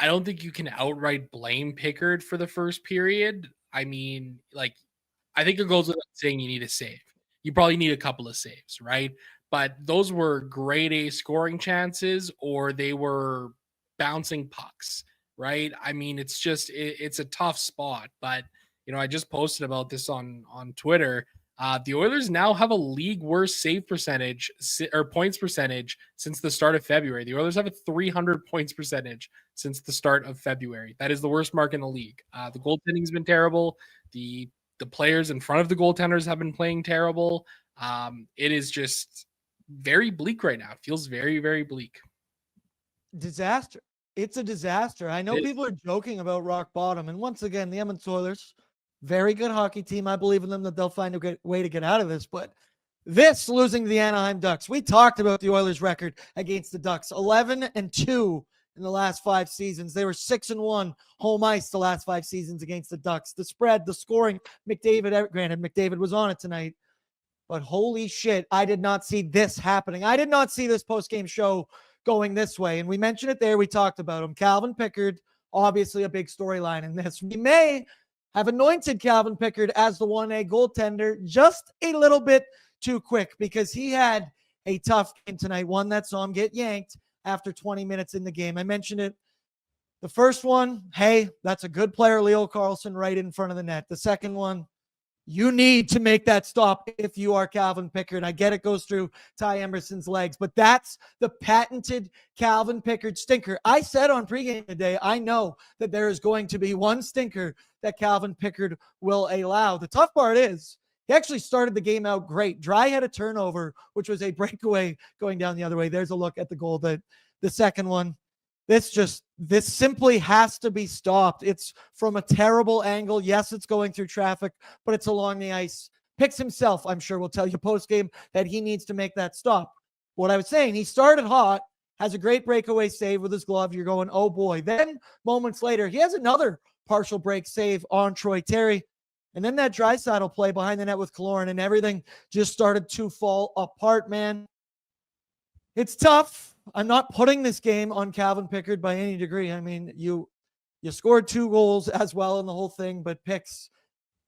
I don't think you can outright blame Pickard for the first period. I mean, like, I think it goes without saying you need a save. You probably need a couple of saves, right? But those were grade A scoring chances, or they were bouncing pucks, right? I mean, it's a tough spot. But I just posted about this on Twitter. The Oilers now have a league worst save percentage or points percentage since the start of February. The Oilers have a 300 points percentage since the start of February. That is the worst mark in the league. The goaltending's been terrible. The players in front of the goaltenders have been playing terrible. It is just very bleak right now. It feels very, very bleak. Disaster. It's a disaster. I know people are joking about rock bottom. And once again, the Edmonton Oilers, very good hockey team. I believe in them that they'll find a good way to get out of this. But this losing to the Anaheim Ducks, we talked about the Oilers' record against the Ducks, 11-2 in the last 5 seasons. They were 6-1 home ice the last 5 seasons against the Ducks. The spread, the scoring, granted, McDavid was on it tonight. But holy shit, I did not see this happening. I did not see this post-game show going this way. And we mentioned it there. We talked about him. Calvin Pickard, obviously a big storyline in this. We may have anointed Calvin Pickard as the 1A goaltender just a little bit too quick, because he had a tough game tonight, one that saw him get yanked after 20 minutes in the game. I mentioned it. The first one, hey, that's a good player, Leo Carlson, right in front of the net. The second one, you need to make that stop if you are Calvin Pickard. I get it goes through Ty Emerson's legs, but that's the patented Calvin Pickard stinker. I said on pregame today, I know that there is going to be one stinker that Calvin Pickard will allow. The tough part is he actually started the game out great. Dry had a turnover, which was a breakaway going down the other way. There's a look at the goal, the second one. This simply has to be stopped. It's from a terrible angle. Yes, it's going through traffic, but it's along the ice. Picks himself, I'm sure, will tell you post-game that he needs to make that stop. What I was saying, he started hot, has a great breakaway save with his glove. You're going, oh boy. Then moments later, he has another partial break save on Troy Terry. And then that Draisaitl play behind the net with Killorn, and everything just started to fall apart, man. It's tough. I'm not putting this game on Calvin Pickard by any degree. I mean, you scored 2 goals as well in the whole thing, but Picks,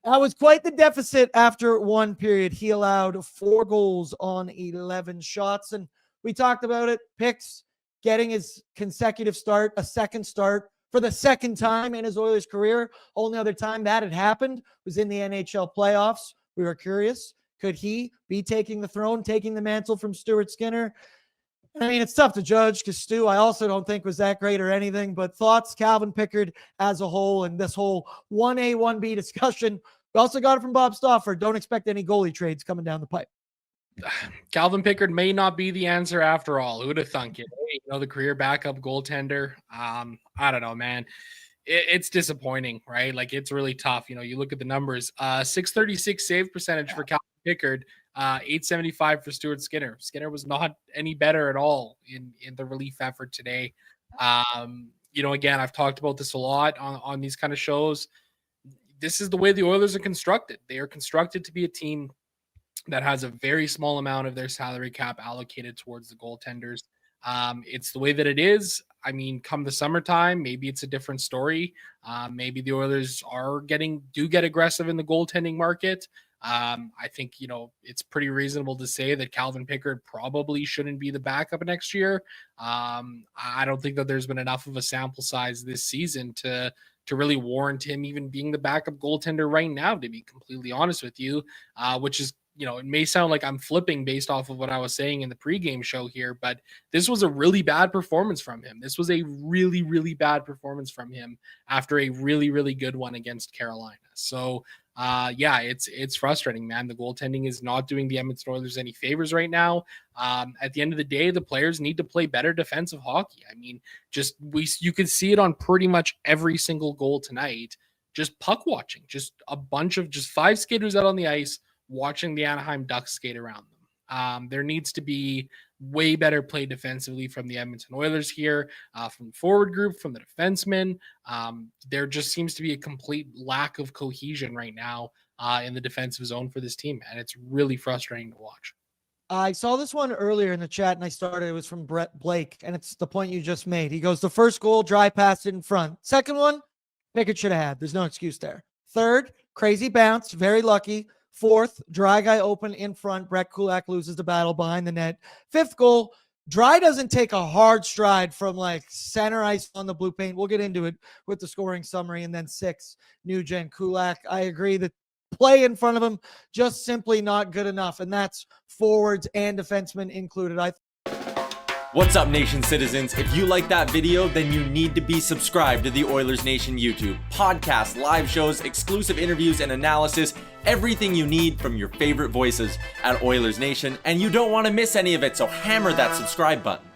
that was quite the deficit after one period. He allowed 4 goals on 11 shots, and we talked about it. Picks getting his consecutive start, a second start for the second time in his Oilers career. Only other time that had happened was in the NHL playoffs. We were curious. Could he be taking the throne, taking the mantle from Stuart Skinner? I mean, it's tough to judge because Stu, I also don't think was that great or anything, but thoughts, Calvin Pickard as a whole, and this whole 1A, 1B discussion. We also got it from Bob Stauffer. Don't expect any goalie trades coming down the pipe. Calvin Pickard may not be the answer after all. Who would have thunk it? The career backup goaltender. I don't know, man. It's disappointing, right? Like, it's really tough. You look at the numbers. 636 save percentage for Calvin Pickard. 875 for Stuart Skinner. Skinner was not any better at all in the relief effort today. Again, I've talked about this a lot on these kind of shows. This is the way the Oilers are constructed. They are constructed to be a team that has a very small amount of their salary cap allocated towards the goaltenders. It's the way that it is. I mean, come the summertime, maybe it's a different story. Maybe the Oilers do get aggressive in the goaltending market. I think, it's pretty reasonable to say that Calvin Pickard probably shouldn't be the backup next year. I don't think that there's been enough of a sample size this season to really warrant him even being the backup goaltender right now, to be completely honest with you, which is, it may sound like I'm flipping based off of what I was saying in the pregame show here, but this was a really bad performance from him. This was a really, really bad performance from him after a really, really good one against Carolina. So, it's frustrating, man. The goaltending is not doing the Edmonton Oilers any favors right now. At the end of the day, the players need to play better defensive hockey. I mean, you could see it on pretty much every single goal tonight. Just puck watching, just a bunch of 5 skaters out on the ice watching the Anaheim Ducks skate around them. There needs to be way better play defensively from the Edmonton Oilers here, from the forward group, from the defensemen. There just seems to be a complete lack of cohesion right now in the defensive zone for this team, and it's really frustrating to watch. I saw this one earlier in the chat and I started. It was from Brett Blake, and it's the point you just made. He goes, the first goal, dry passed in front. Second one, Pickard should have had. There's no excuse there. Third, crazy bounce, very lucky. Fourth, dry guy open in front. Brett Kulak loses the battle behind the net. Fifth goal, Dry doesn't take a hard stride from like center ice on the blue paint. We'll get into it with the scoring summary. And then 6, Nugent, Kulak. I agree that play in front of him just simply not good enough. And that's forwards and defensemen included. What's up, Nation citizens? If you like that video, then you need to be subscribed to the Oilers Nation YouTube. Podcasts, live shows, exclusive interviews, and analysis. Everything you need from your favorite voices at Oilers Nation. And you don't want to miss any of it, so hammer that subscribe button.